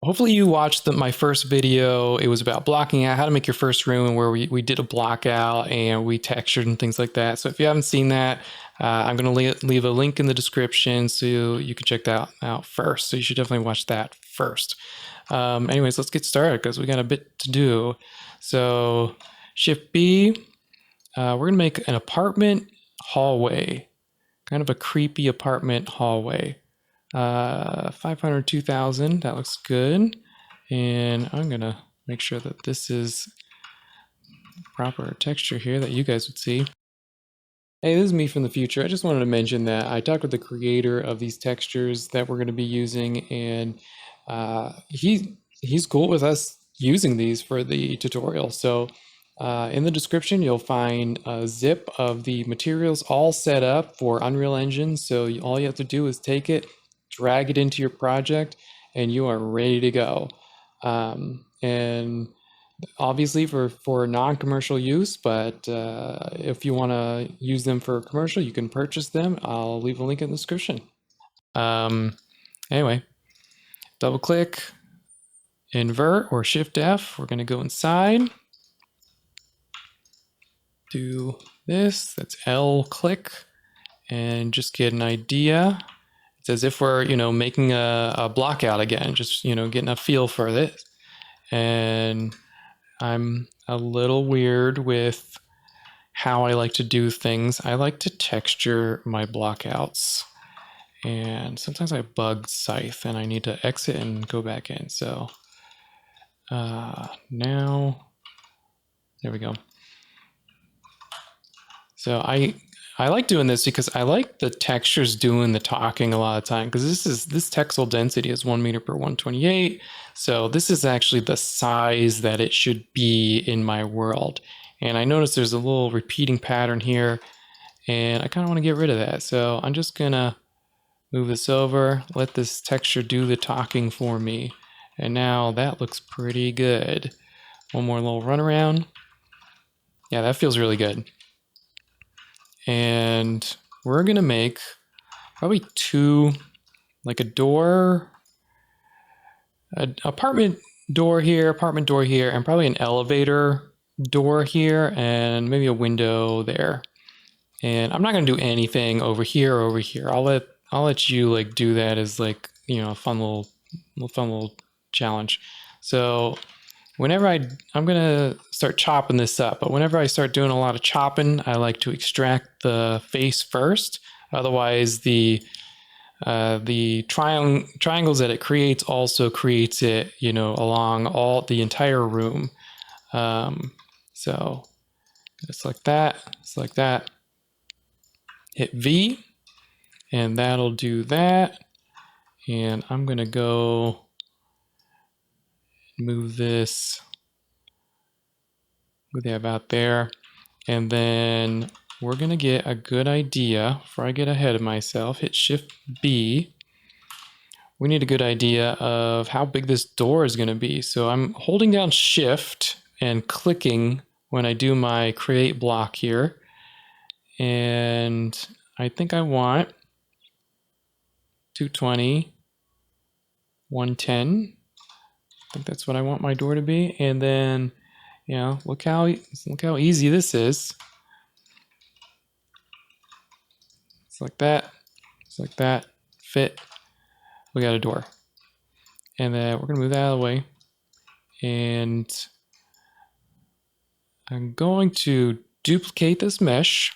Hopefully you watched my first video. It was about blocking out, how to make your first room, and where we did a block out and we textured and things like that. So if you haven't seen that, I'm going to leave a link in the description so you can check that out first. So you should definitely watch that first. Anyways, let's get started because we got a bit to do. So Shift B, we're going to make an apartment hallway, kind of a creepy apartment hallway. 500, 2000, that looks good. And I'm gonna make sure that this is proper texture here that you guys would see. Hey, this is me from the future. I just wanted to mention that I talked with the creator of these textures that we're going to be using, and he's cool with us using these for the tutorial. So in the description, you'll find a zip of the materials all set up for Unreal Engine. So all you have to do is take it, drag it into your project, and you are ready to go. And obviously for non-commercial use, but if you want to use them for commercial, you can purchase them. I'll leave a link in the description. Anyway, double click, invert or Shift F. We're going to go inside. Do this, that's L click, and just get an idea. It's as if we're, making a block out again, just, getting a feel for this. And I'm a little weird with how I like to do things. I like to texture my blockouts, and sometimes I bug Scythe and I need to exit and go back in. So now, there we go. So I like doing this because I like the textures doing the talking a lot of time, because this textile density is 1 meter per 128. So this is actually the size that it should be in my world. And I notice there's a little repeating pattern here, and I kind of want to get rid of that. So I'm just gonna move this over, let this texture do the talking for me. And now that looks pretty good. One more little run around. Yeah, that feels really good. And we're gonna make probably two, like a door, an apartment door here, and probably an elevator door here, and maybe a window there. And I'm not gonna do anything over here or over here. I'll let you like do that as like, a fun little challenge. So whenever I'm gonna start chopping this up, but whenever I start doing a lot of chopping, I like to extract the face first. Otherwise, the triangles that it creates also creates it, along the entire room. So just like that. Hit V, and that'll do that. And I'm gonna go move this about there. And then we're gonna get a good idea. Before I get ahead of myself, hit Shift B. We need a good idea of how big this door is gonna be. So I'm holding down Shift and clicking when I do my create block here. And I think I want 220, 110. I think that's what I want my door to be. And then, look how easy this is. It's like that. It's like that. Fit. We got a door. And then we're gonna move that out of the way. And I'm going to duplicate this mesh,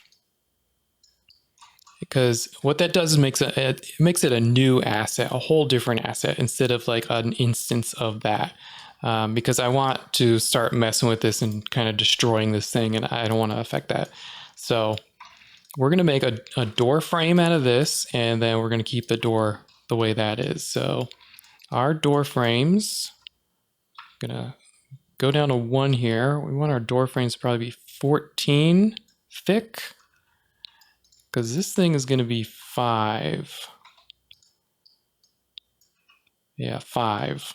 because what that does is makes it a new asset, a whole different asset, instead of like an instance of that. Because I want to start messing with this and kind of destroying this thing, and I don't want to affect that. So we're going to make a door frame out of this, and then we're going to keep the door the way that is. So our door frames, I'm going to go down to 1 here. We want our door frames to probably be 14 thick, because this thing is going to be 5. Yeah, 5.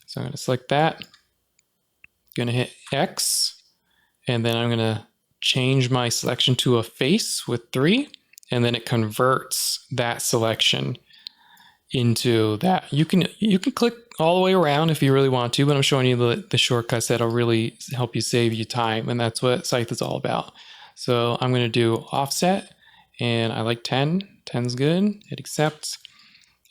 So I'm going to select that. Going to hit X, and then I'm going to change my selection to a face with 3, and then it converts that selection into that. You can click all the way around if you really want to, but I'm showing you the shortcuts that'll really help you save you time, and that's what Scythe is all about. So I'm going to do offset, and I like 10. 10's good. Hit accept,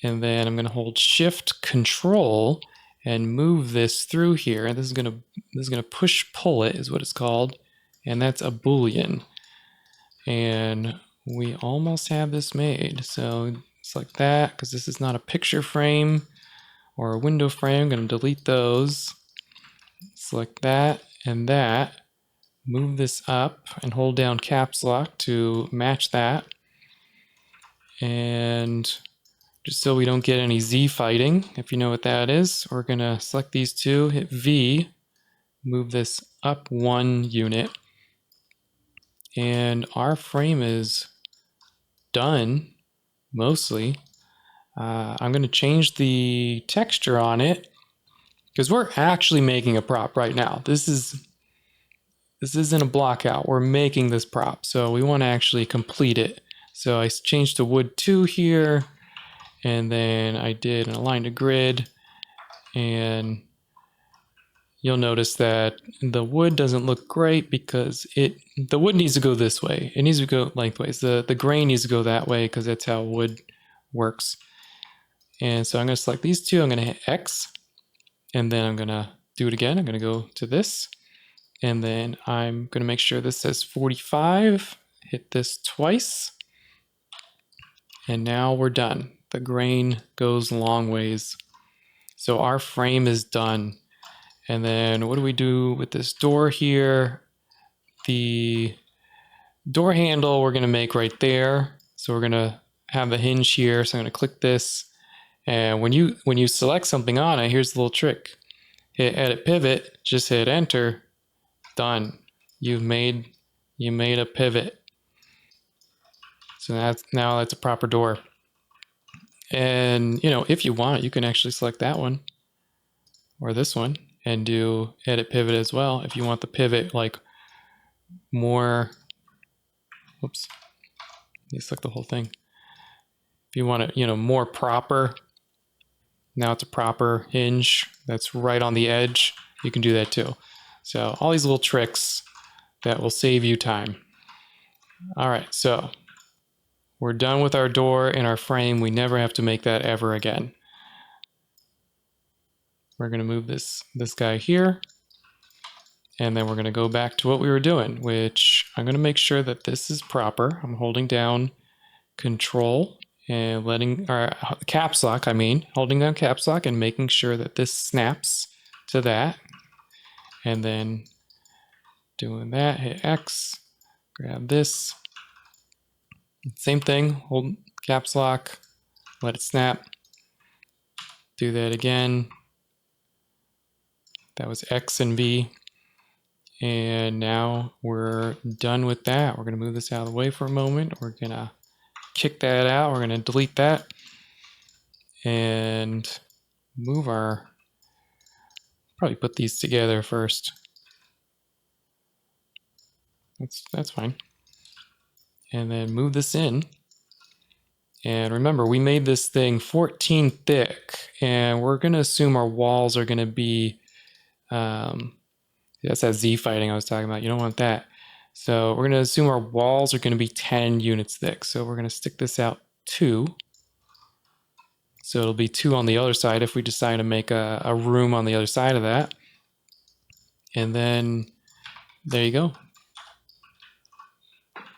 and then I'm going to hold Shift Control and move this through here. And this is going to push pull it is what it's called, and that's a Boolean. And we almost have this made. So it's like that, because this is not a picture frame or a window frame. I'm going to delete those. Select that and that. Move this up and hold down caps lock to match that. And just so we don't get any Z fighting, if you know what that is, we're going to select these two, hit V, move this up 1 unit. And our frame is done, mostly. I'm going to change the texture on it because we're actually making a prop right now. This isn't a block out. We're making this prop, so we want to actually complete it. So I changed to wood 2 here, and then I did an align to grid, and you'll notice that the wood doesn't look great because the wood needs to go this way. It needs to go lengthways. The grain needs to go that way because that's how wood works. And so I'm going to select these two. I'm going to hit X, and then I'm going to do it again. I'm going to go to this, and then I'm going to make sure this says 45. Hit this twice, and now we're done. The grain goes long ways. So our frame is done. And then what do we do with this door here? The door handle we're going to make right there. So we're going to have the hinge here. So I'm going to click this. And when you select something on it, here's the little trick. Hit edit pivot, just hit enter, done. You made a pivot. So now that's a proper door. And if you want, you can actually select that one or this one and do edit pivot as well. If you want the pivot like more, whoops, you select the whole thing. If you want it, more proper, now it's a proper hinge that's right on the edge. You can do that too. So all these little tricks that will save you time. All right, so we're done with our door and our frame. We never have to make that ever again. We're going to move this guy here, and then we're going to go back to what we were doing, which I'm going to make sure that this is proper. I'm holding down Control and caps lock, holding down caps lock and making sure that this snaps to that. And then doing that, hit X, grab this. Same thing, hold caps lock, let it snap. Do that again. That was X and V. And now we're done with that. We're going to move this out of the way for a moment. We're going to kick that out. We're going to delete that and probably put these together first. That's fine. And then move this in. And remember, we made this thing 14 thick, and we're going to assume our walls are going to be, that's that Z fighting I was talking about. You don't want that. So we're going to assume our walls are going to be 10 units thick. So we're going to stick this out 2. So it'll be 2 on the other side if we decide to make a room on the other side of that. And then there you go.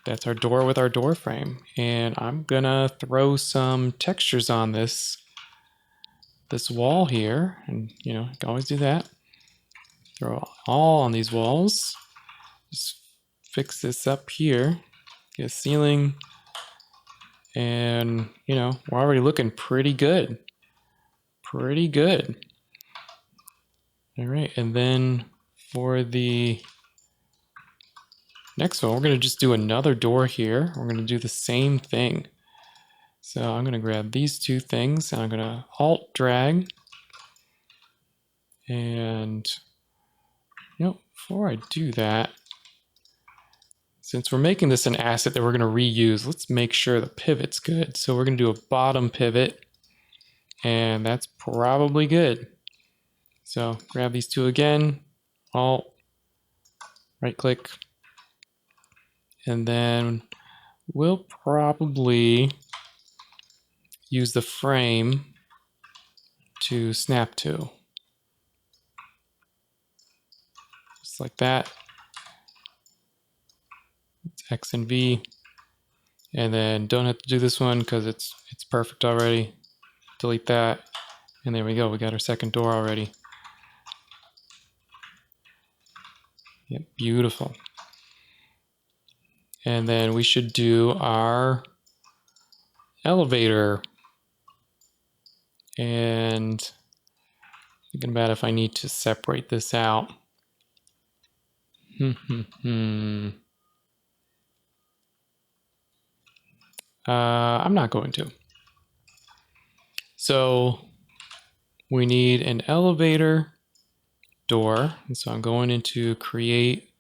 That's our door with our door frame. And I'm gonna throw some textures on this wall here. And you can always do that. Throw all on these walls. Just fix this up here. Get a ceiling. And we're already looking pretty good. Pretty good. All right, and then for the next one, we're going to just do another door here. We're going to do the same thing. So I'm going to grab these two things, and I'm going to Alt drag. And before I do that, since we're making this an asset that we're going to reuse, let's make sure the pivot's good. So we're going to do a bottom pivot. And that's probably good. So grab these two again, Alt, right click, and then we'll probably use the frame to snap to. Just like that. It's X and V. And then don't have to do this one because it's perfect already. Delete that. And there we go. We got our second door already. Yep, beautiful. And then we should do our elevator. And thinking about if I need to separate this out. I'm not going to. So we need an elevator door. And so I'm going into create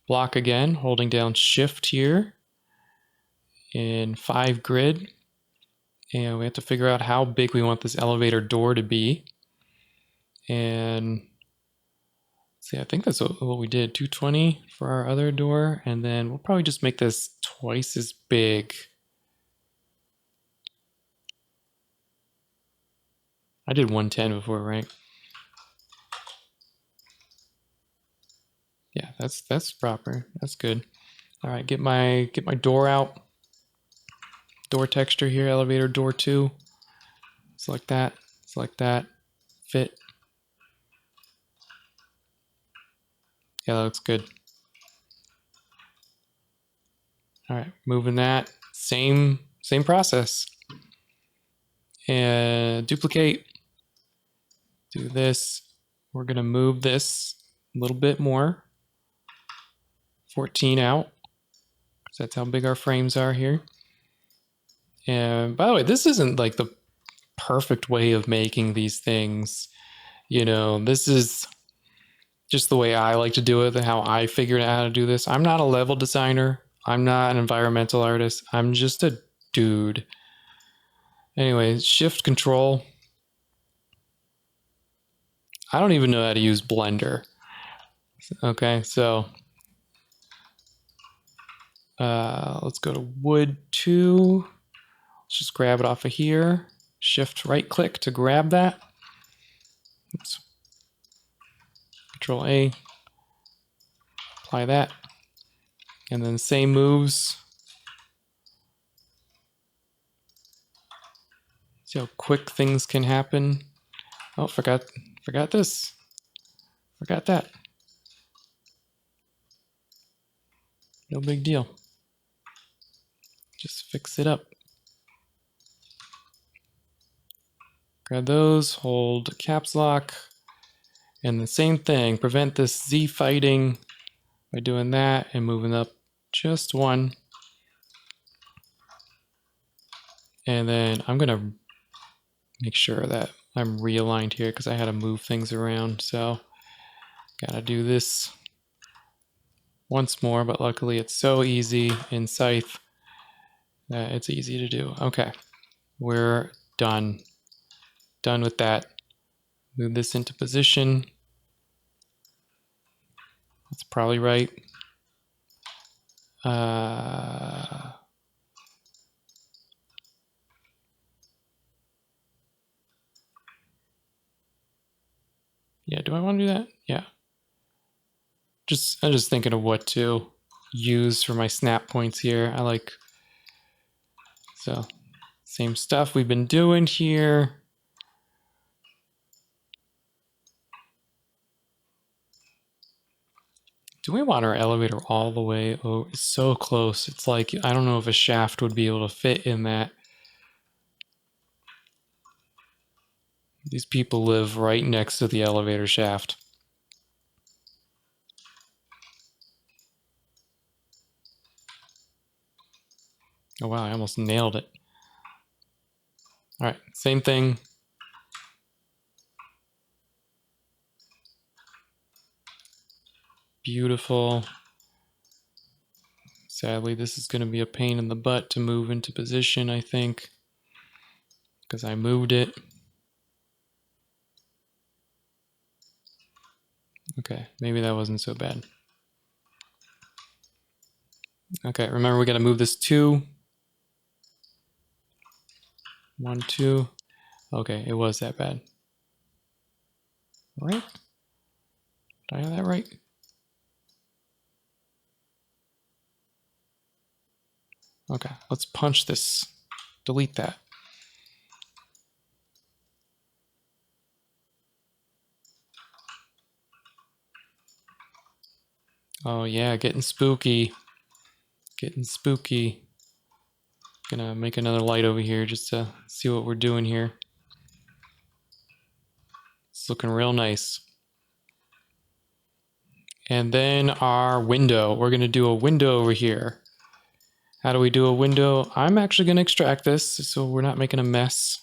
block again, holding down shift here in 5 grid. And we have to figure out how big we want this elevator door to be. And see, I think that's what we did, 220 for our other door. And then we'll probably just make this twice as big. I did 110 before, right? Yeah, that's proper. That's good. All right, get my door out. Door texture here, elevator door 2. Select that, fit. Yeah, that looks good. All right, moving that. Same process. And duplicate. Do this. We're gonna move this a little bit more. 14 out. Because that's how big our frames are here. And by the way, this isn't like the perfect way of making these things. You know, this is just the way I like to do it and how I figured out how to do this. I'm not a level designer. I'm not an environmental artist. I'm just a dude. Anyway, shift control. I don't even know how to use Blender. Okay, so let's go to wood 2. Let's just grab it off of here. Shift right click to grab that. Oops. Control A. Apply that. And then same moves. See how quick things can happen. Oh, forgot this. Forgot that. No big deal. Just fix it up. Grab those, hold caps lock, and the same thing. Prevent this Z fighting by doing that and moving up just 1. And then I'm gonna make sure that I'm realigned here because I had to move things around. So gotta do this once more, but luckily it's so easy in Scythe that it's easy to do. Okay, we're done. Done with that. Move this into position. That's probably right. Yeah, do I want to do that? Yeah. I'm just thinking of what to use for my snap points here. So same stuff we've been doing here. Do we want our elevator all the way? Oh, it's so close. It's like, I don't know if a shaft would be able to fit in that. These people live right next to the elevator shaft. Oh wow, I almost nailed it. All right, same thing. Beautiful. Sadly, this is going to be a pain in the butt to move into position, I think, because I moved it. Okay, maybe that wasn't so bad. Okay, remember we got to move this 2. 1, 2. Okay, it was that bad. Right? Did I have that right? Okay, let's punch this. Delete that. Oh yeah, getting spooky. Getting spooky. Gonna make another light over here just to see what we're doing here. It's looking real nice. And then our window. We're gonna do a window over here. How do we do a window? I'm actually gonna extract this so we're not making a mess.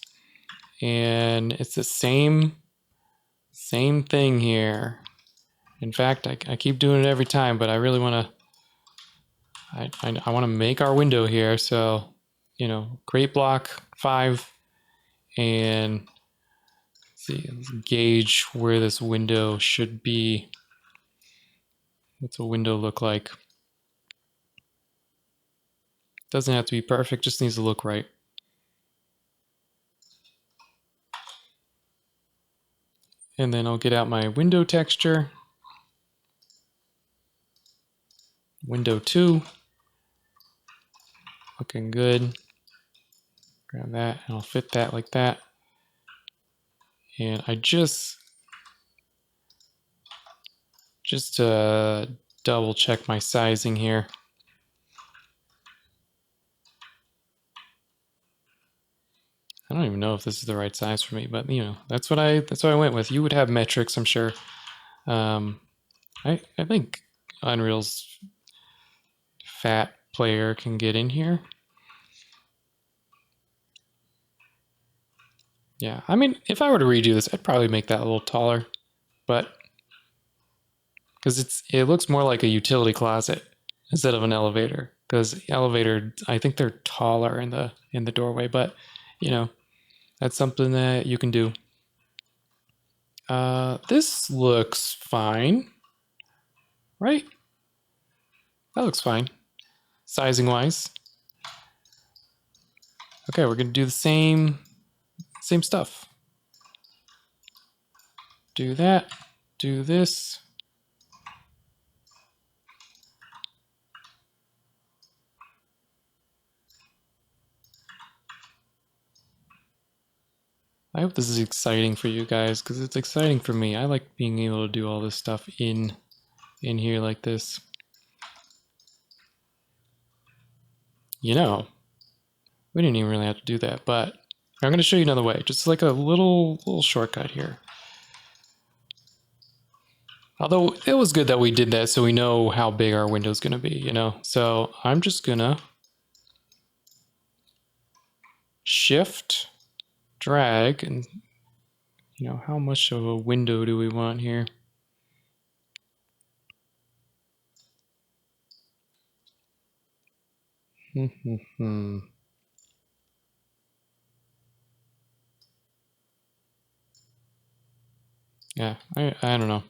And it's the same thing here. In fact, I keep doing it every time, but I really want to I want to make our window here. So, you know, create block 5 and let's gauge where this window should be. What's a window look like? Doesn't have to be perfect, just needs to look right. And then I'll get out my window texture. Window 2. Looking good. Grab that and I'll fit that like that. And I just double check my sizing here. I don't even know if this is the right size for me, but you know, that's what I went with. You would have metrics, I'm sure. I think Unreal's fat player can get in here. Yeah, I mean, if I were to redo this, I'd probably make that a little taller, but because it looks more like a utility closet instead of an elevator. Because elevator, I think they're taller in the doorway, but you know, that's something that you can do. This looks fine, right? That looks fine, sizing wise. Okay, we're gonna do the same stuff. Do that, do this. I hope this is exciting for you guys, because it's exciting for me. I like being able to do all this stuff in here like this. You know, we didn't even really have to do that, but I'm going to show you another way, just like a little shortcut here. Although it was good that we did that so we know how big our window is going to be, you know. So I'm just going to shift, drag, and you know, how much of a window do we want here? Yeah, I don't know.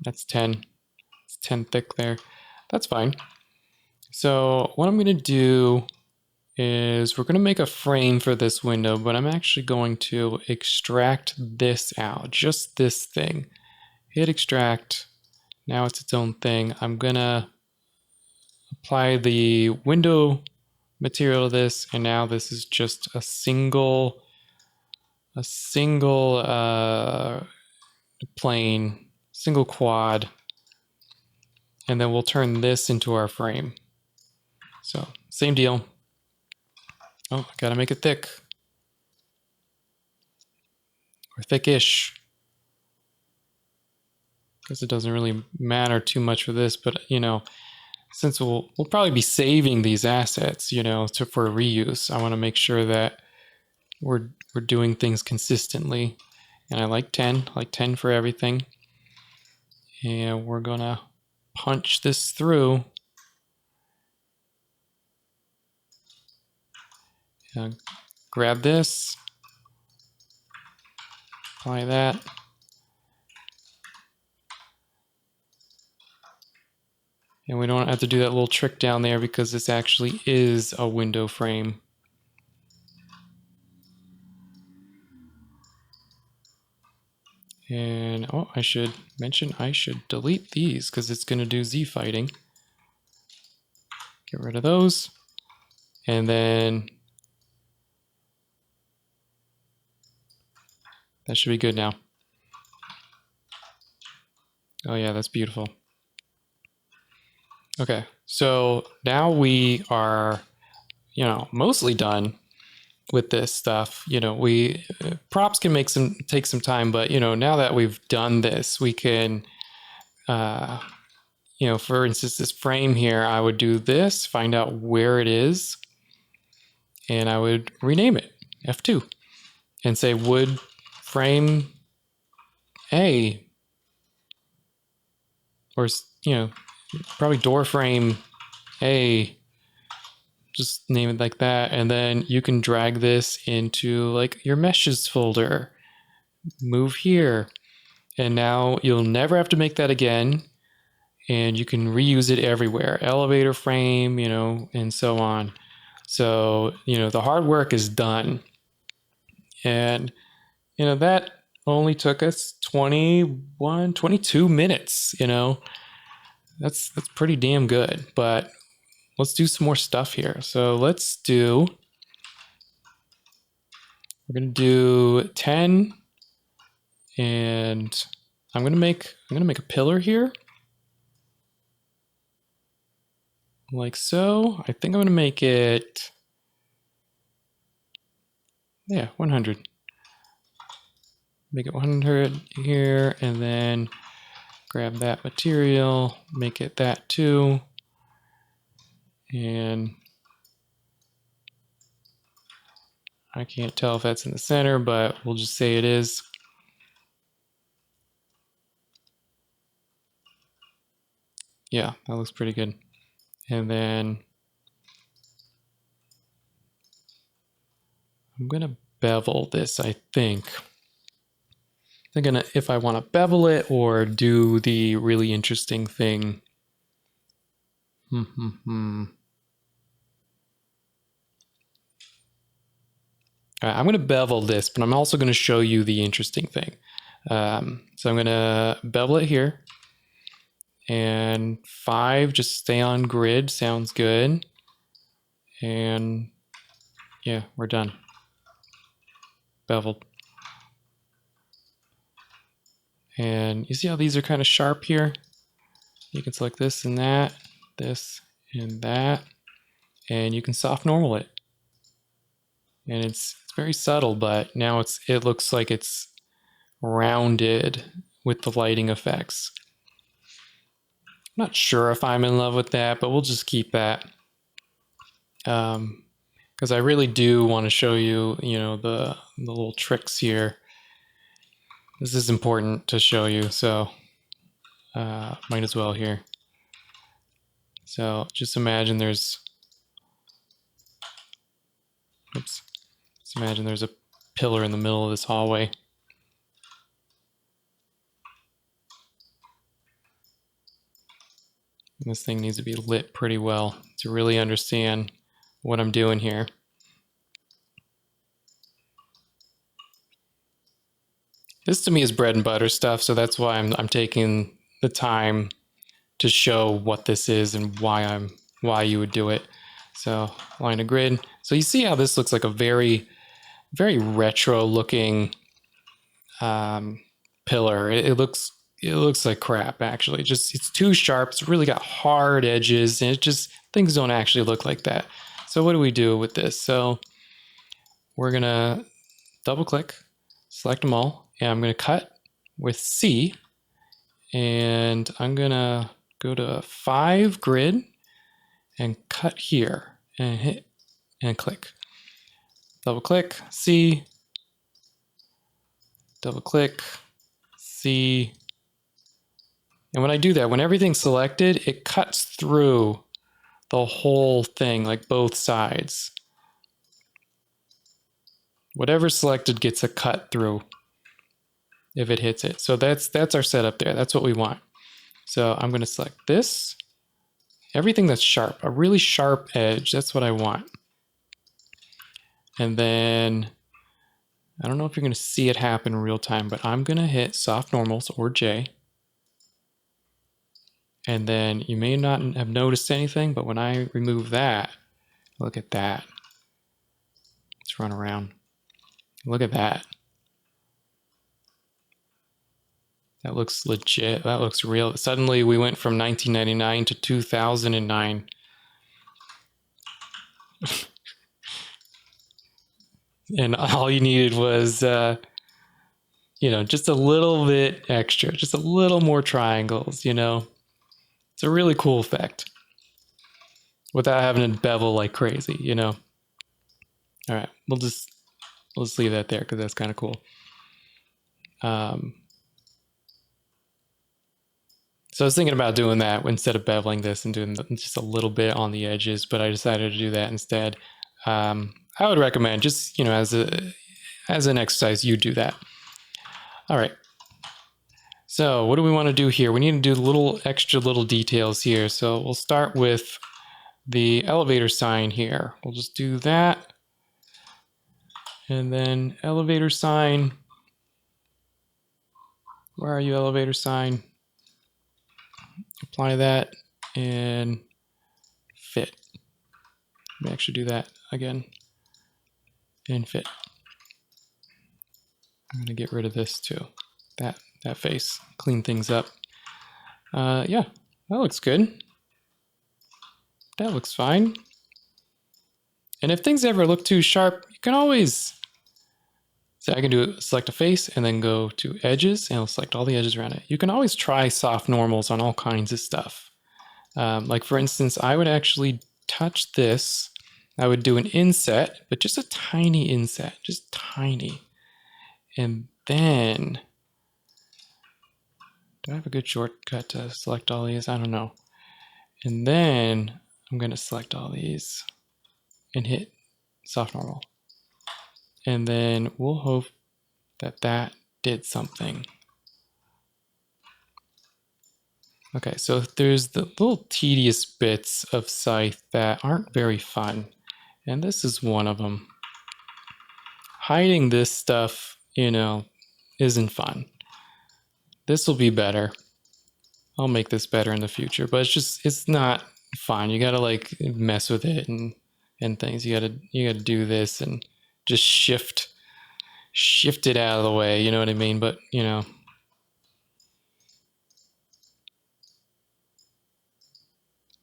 That's 10. It's 10 thick there. That's fine. So what I'm going to do is we're going to make a frame for this window, but I'm actually going to extract this out, just this thing. Hit extract. Now it's its own thing. I'm going to apply the window material to this, and now this is just a single plane, single quad, and then we'll turn this into our frame. So same deal. Oh, I gotta make it thick. Or thickish. Because it doesn't really matter too much for this, but you know, since we'll probably be saving these assets, you know, for reuse, I want to make sure that we're doing things consistently. And I like 10 for everything. And we're gonna punch this through. Grab this. apply that. And we don't have to do that little trick down there because this actually is a window frame. And oh, I should mention I should delete these because it's going to do Z fighting. Get rid of those. And then that should be good now. Oh yeah, that's beautiful. Okay, so now we are, mostly done with this stuff. We props can take some time, but now that we've done this, we can, for instance, this frame here, I would do this, find out where it is, and I would rename it F2 and say wood frame A, or probably door frame A. Just name it like that, and then you can drag this into like your meshes folder, move here, and now you'll never have to make that again, and you can reuse it everywhere, elevator frame, and so on. So the hard work is done, and that only took us 22 minutes. That's pretty damn good. But let's do some more stuff here. So we're gonna do 10, and I'm gonna make a pillar here, like so. I think I'm gonna make it, yeah, 100. Make it 100 here, and then grab that material, make it that too, and I can't tell if that's in the center, but we'll just say it is. Yeah, that looks pretty good. And then I'm gonna bevel this, I think. I'm gonna, if I want to bevel it or do the really interesting thing. I'm gonna bevel this, but I'm also gonna show you the interesting thing. So I'm gonna bevel it here, and 5, just stay on grid, sounds good. And yeah, we're done. Beveled. And you see how these are kind of sharp here? You can select this and that, this and that, and you can soft normal it. And it's very subtle, but now it looks like it's rounded with the lighting effects. I'm not sure if I'm in love with that, but we'll just keep that. Because I really do want to show you, the little tricks here. This is important to show you, so might as well here. So just imagine there's a pillar in the middle of this hallway. And this thing needs to be lit pretty well to really understand what I'm doing here. This to me is bread and butter stuff, so that's why I'm taking the time to show what this is and why you would do it. So line of grid. So you see how this looks like a very, very retro looking pillar. It looks like crap, actually. It's too sharp. It's really got hard edges, and things don't actually look like that. So what do we do with this? So we're gonna double click, select them all, and I'm gonna cut with C, and I'm gonna go to 5 grid and cut here and hit and click. Double click, C, double click, C. And when I do that, when everything's selected, it cuts through the whole thing, like both sides. Whatever's selected gets a cut through. if it hits it. So that's our setup there. That's what we want. So I'm going to select this. Everything that's sharp, a really sharp edge, that's what I want. And then, I don't know if you're going to see it happen in real time, but I'm going to hit soft normals or J. And then you may not have noticed anything, but when I remove that, look at that. Let's run around. Look at that. That looks legit. That looks real. Suddenly we went from 1999 to 2009. And all you needed was, just a little bit extra, just a little more triangles, It's a really cool effect without having to bevel like crazy. All right, we'll just leave that there because that's kind of cool. So I was thinking about doing that instead of beveling this and doing just a little bit on the edges, but I decided to do that instead. I would recommend just, as an exercise, you do that. All right. So what do we want to do here? We need to do little extra little details here. So we'll start with the elevator sign here. We'll just do that. And then elevator sign. Where are you, elevator sign? Apply that and fit. Let me actually do that again. And fit. I'm gonna get rid of this too. That face. Clean things up. Yeah, that looks good. That looks fine. And if things ever look too sharp, you can always, so I can select a face and then go to edges and I'll select all the edges around it. You can always try soft normals on all kinds of stuff. Like for instance, I would actually touch this. I would do an inset, but just a tiny inset, just tiny. And then, do I have a good shortcut to select all these? I don't know. And then I'm going to select all these and hit soft normal. And then we'll hope that that did something. Okay, so there's the little tedious bits of Scythe that aren't very fun. And this is one of them. Hiding this stuff, isn't fun. This will be better. I'll make this better in the future, but it's not fun. You gotta like mess with it and things. You gotta do this and just shift it out of the way, you know what I mean? But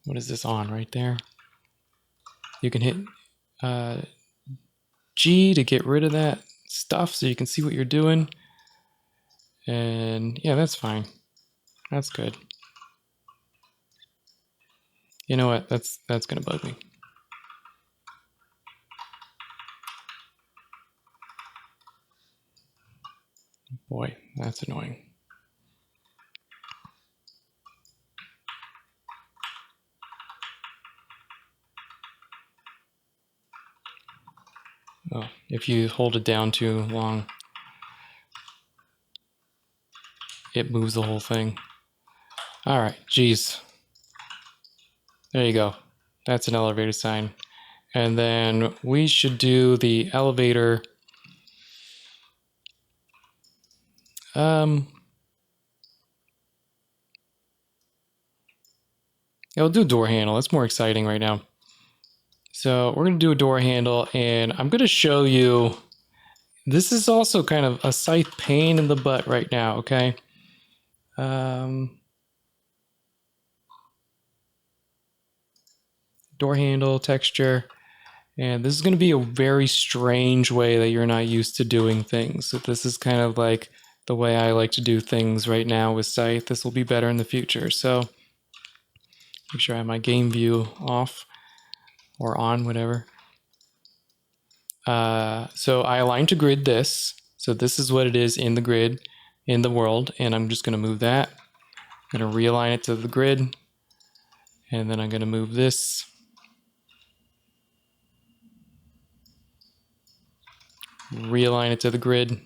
what is this on right there? You can hit G to get rid of that stuff so you can see what you're doing. And yeah, that's fine. That's good. You know what? That's gonna bug me. Boy, that's annoying. Oh, if you hold it down too long, it moves the whole thing. All right, geez. There you go. That's an elevator sign. And then we should do the elevator. Yeah, we'll do a door handle. That's more exciting right now. So we're going to do a door handle, and I'm going to show you. This is also kind of a Scythe pain in the butt right now, okay? Door handle, texture. And this is going to be a very strange way that you're not used to doing things. So this is kind of like the way I like to do things right now with Scythe. This will be better in the future. So make sure I have my game view off or on, whatever. So I align to grid this. So this is what it is in the grid, in the world. And I'm just going to move that. I'm going to realign it to the grid. And then I'm going to move this. Realign it to the grid.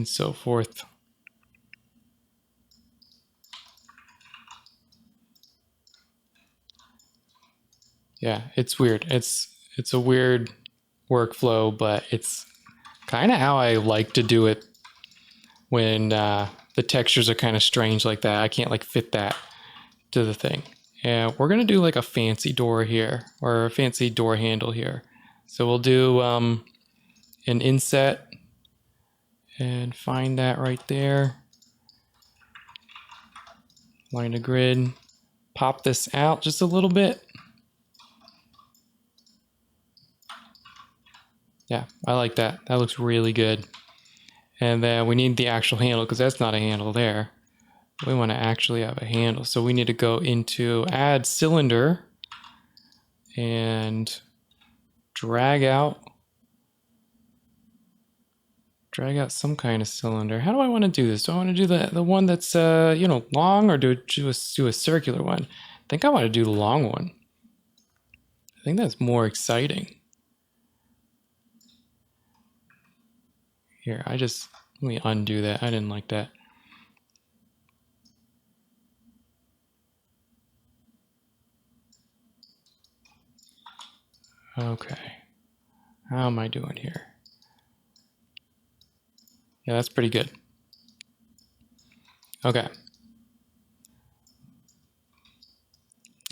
and so forth. Yeah, it's weird. It's a weird workflow, but it's kind of how I like to do it when the textures are kind of strange like that. I can't like fit that to the thing. And we're gonna do like a fancy door here, or a fancy door handle here. So we'll do an inset and find that right there. Line of grid. Pop this out just a little bit. Yeah, I like that. That looks really good. And then we need the actual handle because that's not a handle there. We want to actually have a handle. So we need to go into add cylinder and drag out some kind of cylinder. How do I want to do this? Do I want to do the one that's you know, long, or do a circular one? I think I want to do the long one. I think that's more exciting. Here, let me undo that. I didn't like that. Okay. How am I doing here? Yeah, that's pretty good. Okay.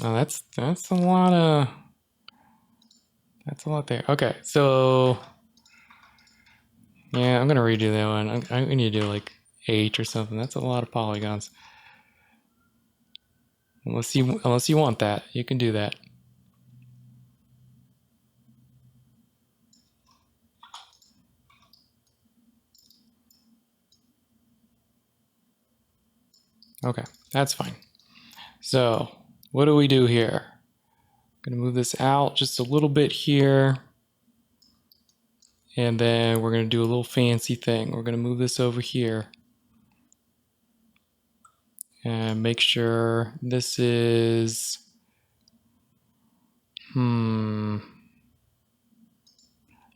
Oh, that's a lot there. Okay, so yeah, I'm gonna redo that one. I need to do like 8 or something. That's a lot of polygons. Unless you want that, you can do that. Okay, that's fine. So what do we do here? I'm gonna move this out just a little bit here. And then we're gonna do a little fancy thing. We're gonna move this over here. And make sure this is, yeah,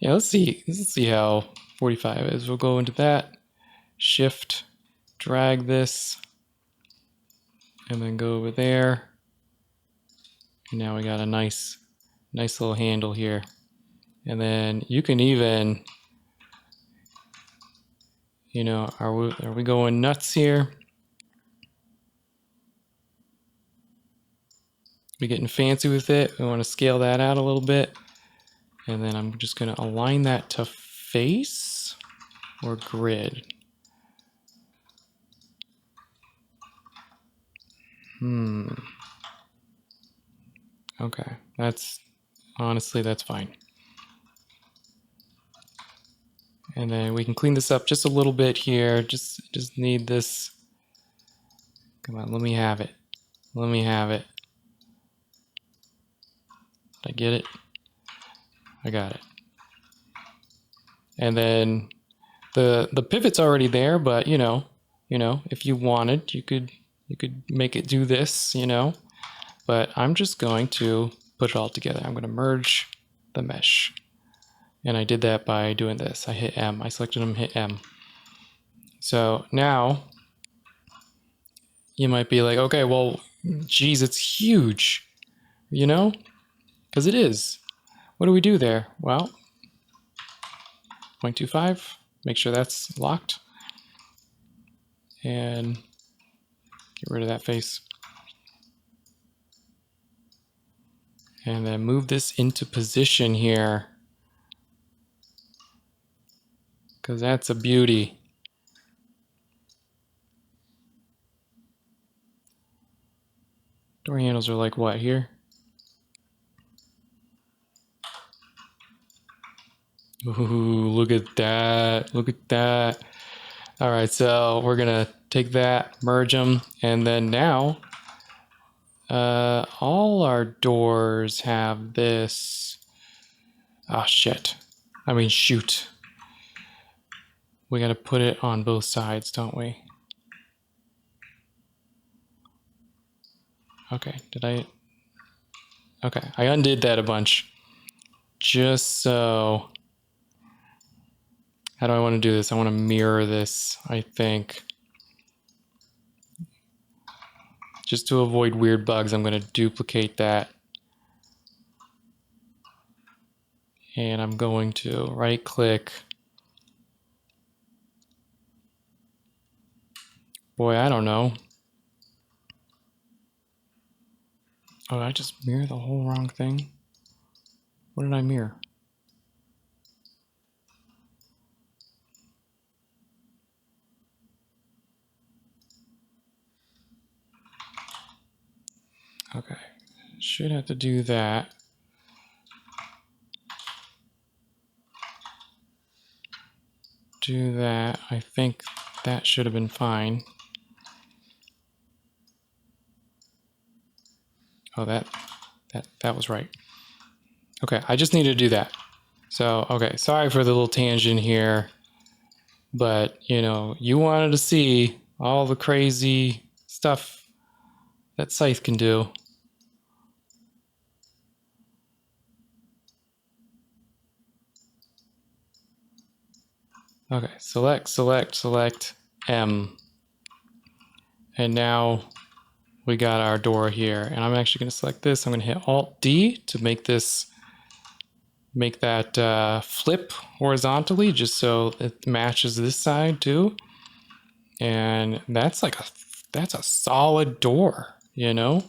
let's see how 45 is. We'll go into that, shift, drag this, and then go over there. And now we got a nice little handle here. And then you can even, you know, are we going nuts here? We getting fancy with it. We want to scale that out a little bit. And then I'm just going to align that to face or grid. Okay, honestly, that's fine. And then we can clean this up just a little bit here. Just need this. Come on, let me have it. Let me have it. Did I get it? I got it. And then the pivot's already there, but you know, if you wanted, you could make it do this, you know. But I'm just going to put it all together. I'm going to merge the mesh. And I did that by doing this. I hit M. I selected them, hit M. So now you might be like, okay, well, geez, it's huge, you know? Because it is. What do we do there? Well, 0.25, make sure that's locked. And get rid of that face. And then move this into position here. Because that's a beauty. Door handles are like what here? Ooh, look at that. Look at that. All right, so we're going to take that, merge them, and then now all our doors have this. Oh, shit. I mean, shoot. We got to put it on both sides, don't we? Okay, Okay, I undid that a bunch. Just so. How do I want to do this? I want to mirror this, I think. Just to avoid weird bugs, I'm going to duplicate that. And I'm going to right click. Boy, I don't know. Oh, did I just mirror the whole wrong thing? What did I mirror? Okay, should have to do that. Do that. I think that should have been fine. Oh, that was right. Okay, I just need to do that. So, okay, sorry for the little tangent here, but you know, you wanted to see all the crazy stuff that Scythe can do. Okay, select M. And now we got our door here. And I'm actually going to select this. I'm going to hit Alt D to make that flip horizontally, just so it matches this side too. And that's a solid door, you know?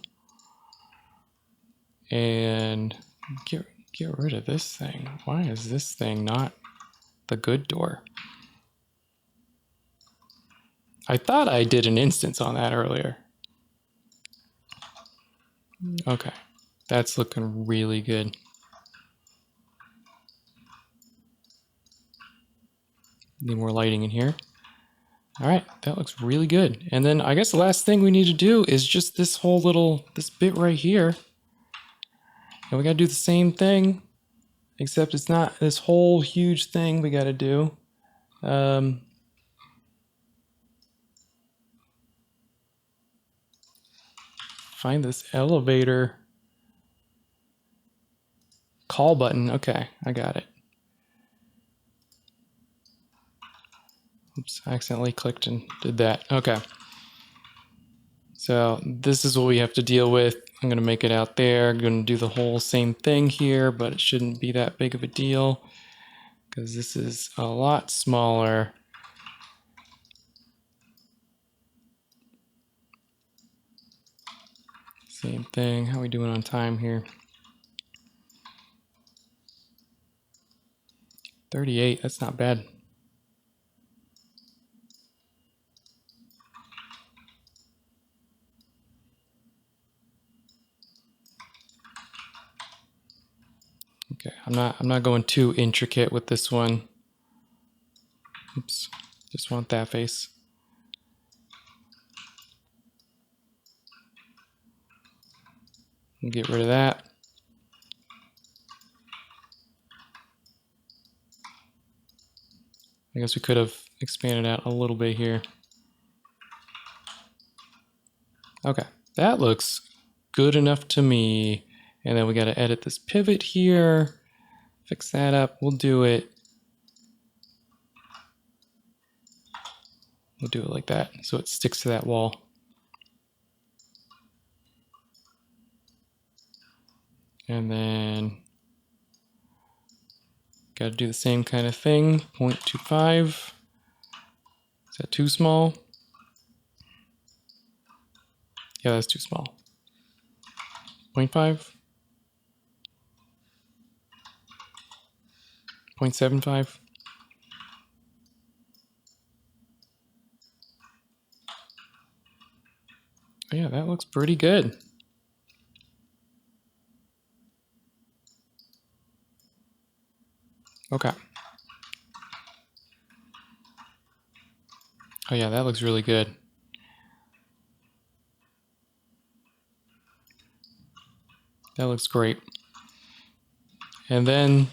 And get rid of this thing. Why is this thing not the good door? I thought I did an instance on that earlier. Okay, that's looking really good. Need more lighting in here. All right, that looks really good. And then I guess the last thing we need to do is just this bit right here. And we gotta do the same thing, except it's not this whole huge thing we gotta do. Find this elevator call button. Okay, I got it. Oops, I accidentally clicked and did that. Okay. So this is what we have to deal with. I'm gonna make it out there. I'm gonna do the whole same thing here, but it shouldn't be that big of a deal because this is a lot smaller. Same thing. How are we doing on time here? 38, that's not bad. Okay, I'm not going too intricate with this one. Oops, just want that face. Get rid of that. I guess we could have expanded out a little bit here. Okay, that looks good enough to me. And then we got to edit this pivot here. Fix that up. We'll do it. We'll do it like that so it sticks to that wall. And then got to do the same kind of thing. 0.25. Is that too small? Yeah, that's too small. 0.5. 0.75. Oh, yeah, that looks pretty good. Okay. Oh yeah, that looks really good. That looks great. And then,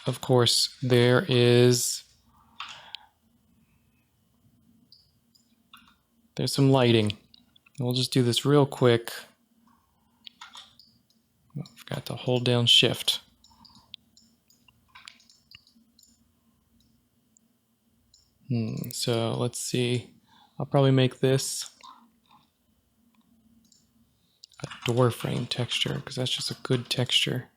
of course, there's some lighting. We'll just do this real quick. I've got to hold down Shift. So let's see. I'll probably make this a door frame texture because that's just a good texture.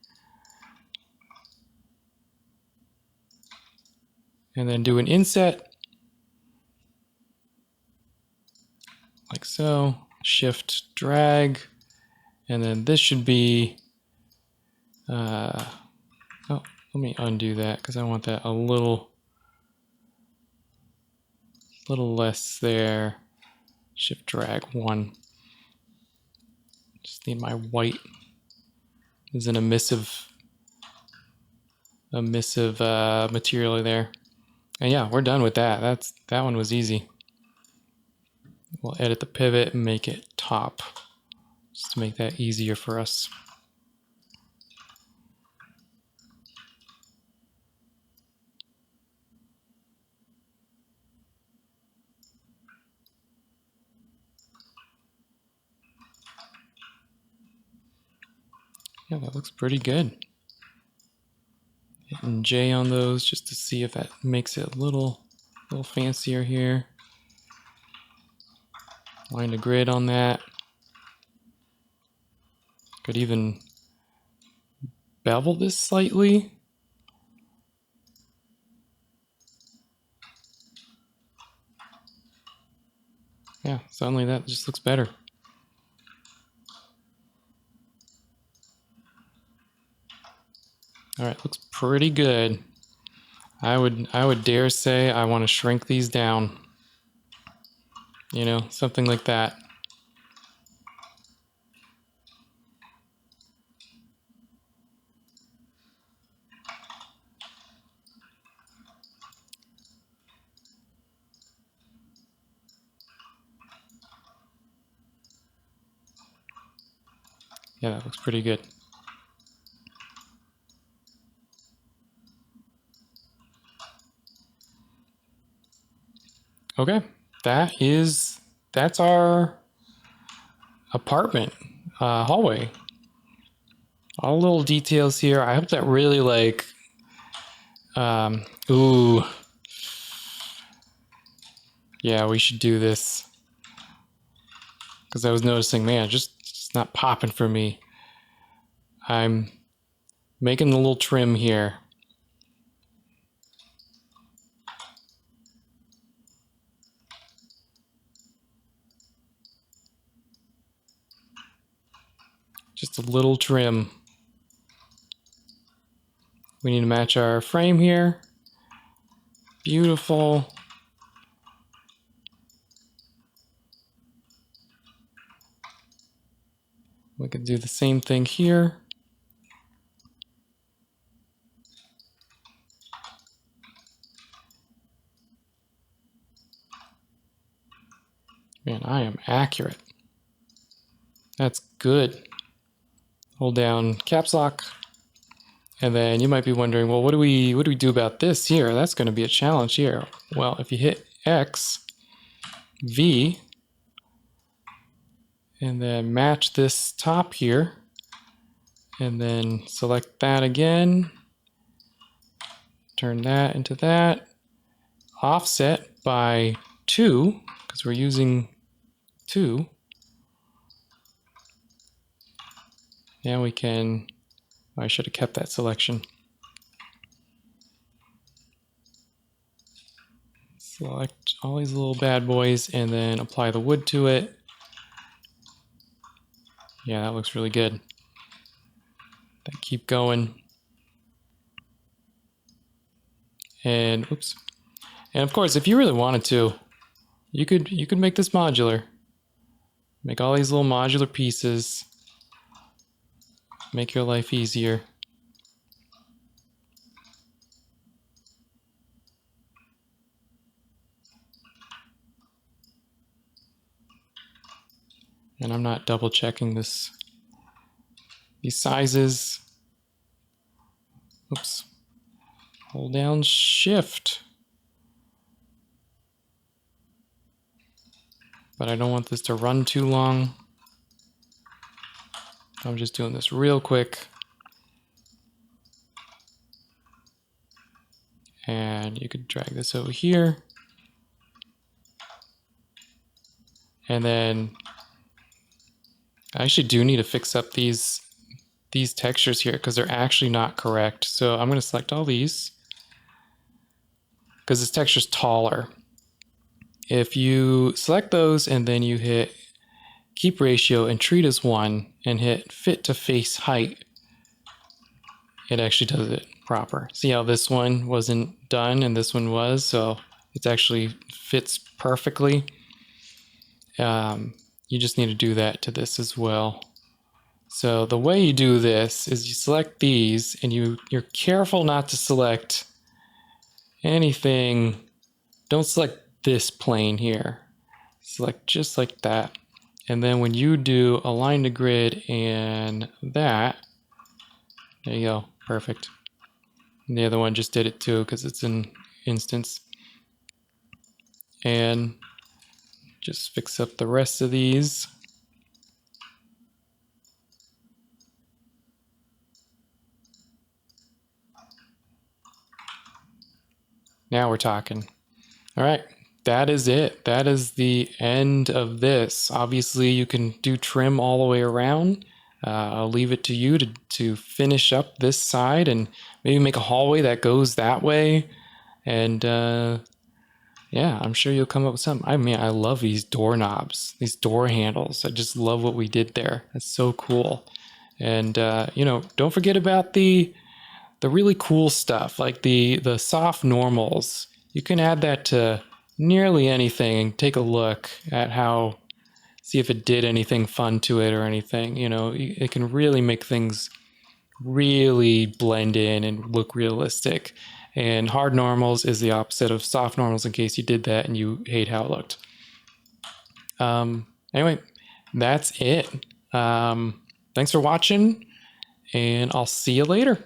And then do an inset like so. Shift drag, and then this should be. Oh, let me undo that because I want that a little less there. Shift drag 1. Just need my white. There's an emissive material there. And yeah, we're done with that. That one was easy. We'll edit the pivot and make it top, just to make that easier for us. Yeah, that looks pretty good. Hitting J on those just to see if that makes it a little fancier here. Line a grid on that. Could even bevel this slightly. Yeah, suddenly that just looks better. All right, looks pretty good. I would dare say I want to shrink these down. You know, something like that. Yeah, that looks pretty good. Okay, that's our apartment hallway. All little details here. I hope that really ooh. Yeah, we should do this. Because I was noticing, man, just not popping for me. I'm making a little trim here. Just a little trim. We need to match our frame here. Beautiful. We could do the same thing here. Man, I am accurate. That's good. Hold down caps lock. And then you might be wondering, well, what do we do about this here? That's going to be a challenge here. Well, if you hit X, V, and then match this top here, and then select that again, turn that into that, offset by 2, because we're using 2, and we can, I should have kept that selection. Select all these little bad boys and then apply the wood to it. Yeah, that looks really good. Then keep going. And oops. And of course, if you really wanted to, you could make this modular. Make all these little modular pieces. Make your life easier. And I'm not double checking these sizes. Oops. Hold down Shift. But I don't want this to run too long. I'm just doing this real quick. And you could drag this over here. And then I actually do need to fix up these textures here because they're actually not correct. So I'm going to select all these because this texture's taller. If you select those and then you hit keep ratio and treat as 1 and hit fit to face height, it actually does it proper. See how this one wasn't done and this one was, so it actually fits perfectly. You just need to do that to this as well. So the way you do this is you select these and you're careful not to select anything. Don't select this plane here. Select just like that. And then when you do align to grid and that, there you go, perfect. And the other one just did it too because it's an instance. And just fix up the rest of these. Now we're talking. All right, that is it. That is the end of this. Obviously, you can do trim all the way around. I'll leave it to you to finish up this side and maybe make a hallway that goes that way. And yeah, I'm sure you'll come up with something. I mean, I love these doorknobs, these door handles. I just love what we did there. That's so cool. And you know, don't forget about the really cool stuff, like the soft normals. You can add that to nearly anything and take a look at how, see if it did anything fun to it or anything. You know, it can really make things really blend in and look realistic. And hard normals is the opposite of soft normals, in case you did that and you hate how it looked. Anyway, that's it. Thanks for watching, and I'll see you later.